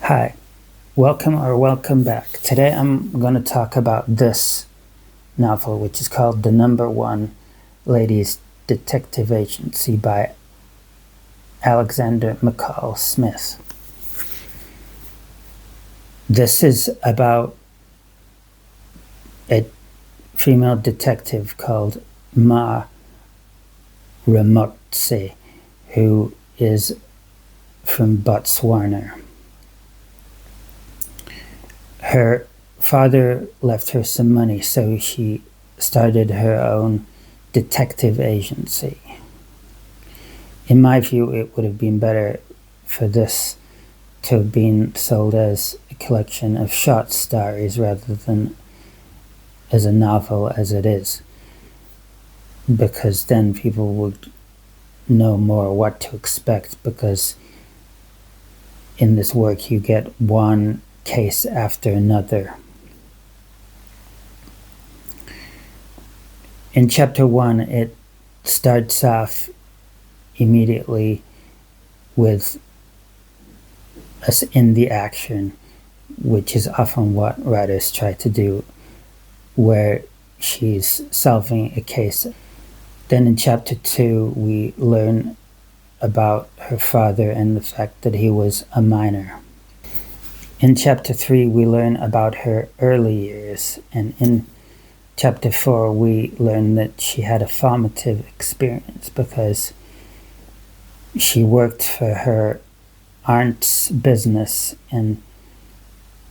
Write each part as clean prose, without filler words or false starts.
Hi, welcome back. Today I'm going to talk about this novel, which is called The No.1 Ladies Detective Agency by Alexander McCall Smith. This is about a female detective called Ma Remotse, who is from Botswana. Her father left her some money, so she started her own detective agency. In my view, it would have been better for this to have been sold as a collection of short stories rather than as a novel as it is, because then people would know more what to expect, because in this work you get one case after another. In chapter 1, it starts off immediately with us in the action, which is often what writers try to do, where she's solving a case. Then in chapter 2, we learn about her father and the fact that he was a minor. In chapter 3, we learn about her early years, and in chapter 4, we learn that she had a formative experience because she worked for her aunt's business and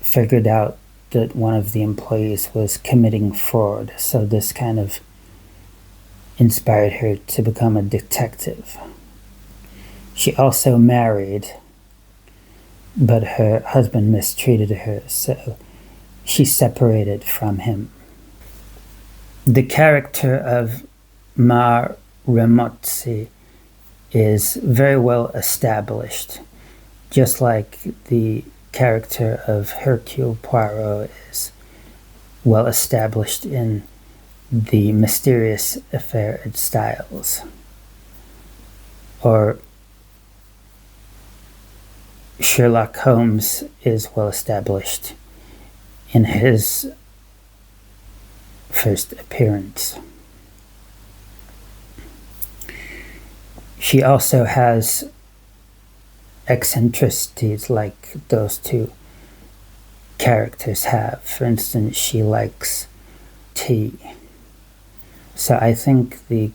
figured out that one of the employees was committing fraud, so this kind of inspired her to become a detective. She also married, but her husband mistreated her, so she separated from him. The character of Ma Remotse is very well established, just like the character of Hercule Poirot is well established in The Mysterious Affair at Styles, or Sherlock Holmes is well established in his first appearance. She also has eccentricities like those two characters have. For instance, she likes tea. So I think the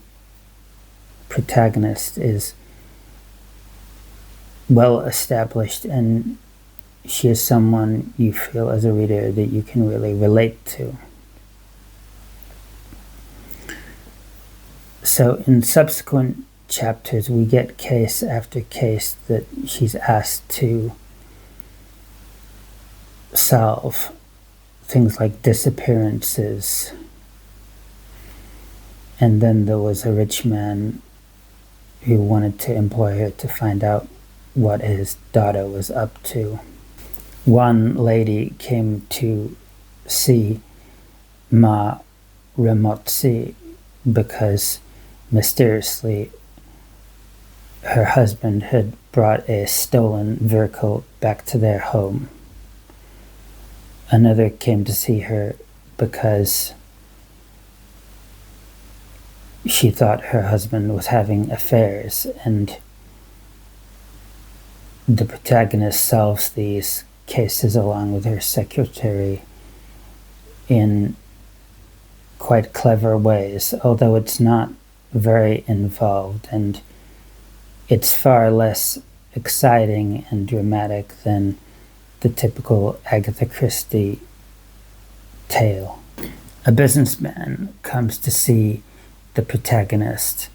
protagonist is well established, and she is someone you feel as a reader that you can really relate to. So in subsequent chapters, we get case after case that she's asked to solve, things like disappearances. And then there was a rich man who wanted to employ her to find out what his daughter was up to. One lady came to see Ma Remotse because mysteriously her husband had brought a stolen vehicle back to their home. Another came to see her because she thought her husband was having affairs, and the protagonist solves these cases along with her secretary in quite clever ways, although it's not very involved, and it's far less exciting and dramatic than the typical Agatha Christie tale. A businessman comes to see the protagonist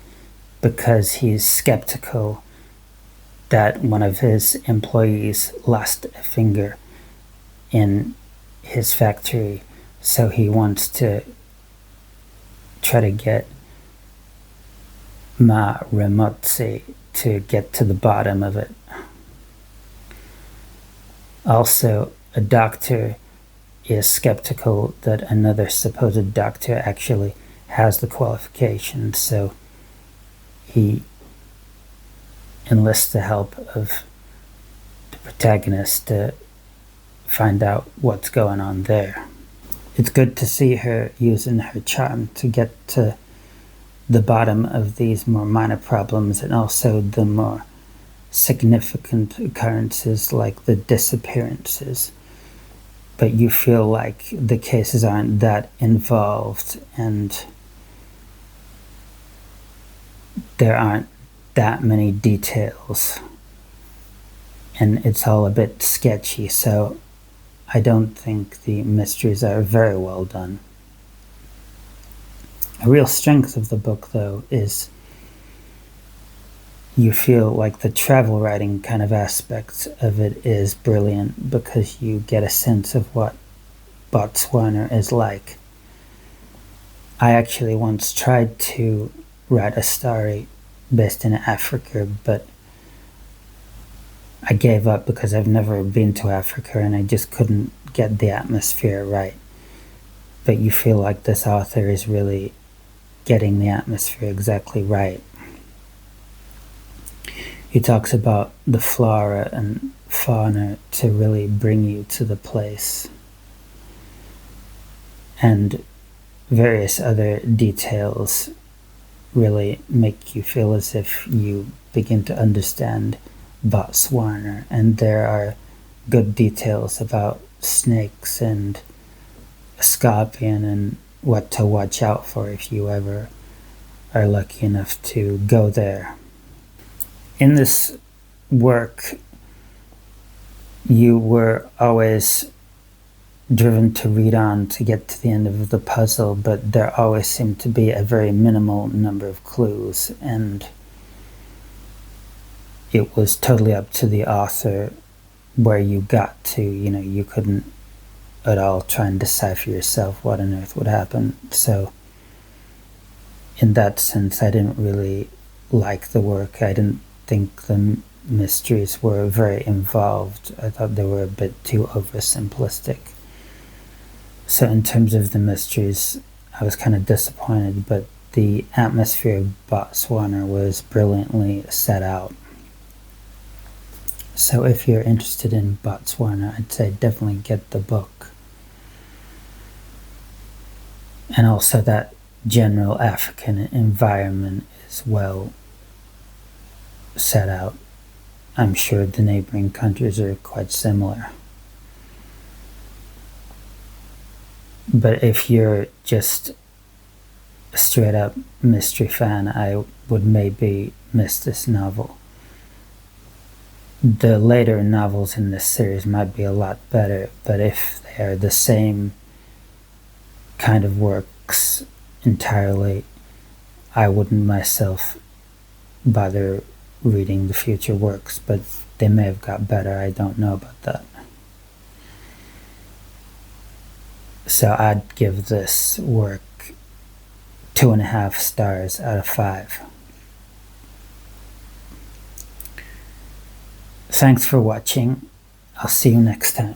because he's skeptical that one of his employees lost a finger in his factory, so he wants to try to get Ma Remotse to get to the bottom of it. Also, a doctor is skeptical that another supposed doctor actually has the qualifications, so he enlists the help of the protagonist to find out what's going on there. It's good to see her using her charm to get to the bottom of these more minor problems and also the more significant occurrences like the disappearances. But you feel like the cases aren't that involved and there aren't that many details. And it's all a bit sketchy, so I don't think the mysteries are very well done. A real strength of the book, though, is you feel like the travel writing kind of aspect of it is brilliant because you get a sense of what Botswana is like. I actually once tried to write a story based in Africa, but I gave up because I've never been to Africa and I just couldn't get the atmosphere right. But you feel like this author is really getting the atmosphere exactly right. He talks about the flora and fauna to really bring you to the place, and various other details really make you feel as if you begin to understand Botswana, and there are good details about snakes and a scorpion and what to watch out for if you ever are lucky enough to go there. In this work, you were always driven to read on to get to the end of the puzzle, but there always seemed to be a very minimal number of clues, and it was totally up to the author where you got to. You couldn't at all try and decipher yourself what on earth would happen. So in that sense, I didn't really like the work. I didn't think the mysteries were very involved. I thought they were a bit too oversimplistic. So in terms of the mysteries, I was kind of disappointed, but the atmosphere of Botswana was brilliantly set out. So if you're interested in Botswana, I'd say definitely get the book. And also that general African environment is well set out. I'm sure the neighboring countries are quite similar. But if you're just a straight up mystery fan, I would maybe miss this novel. The later novels in this series might be a lot better, but if they are the same kind of works entirely, I wouldn't myself bother reading the future works, but they may have got better. I don't know about that. So I'd give this work 2.5 stars out of 5. Thanks for watching. I'll see you next time.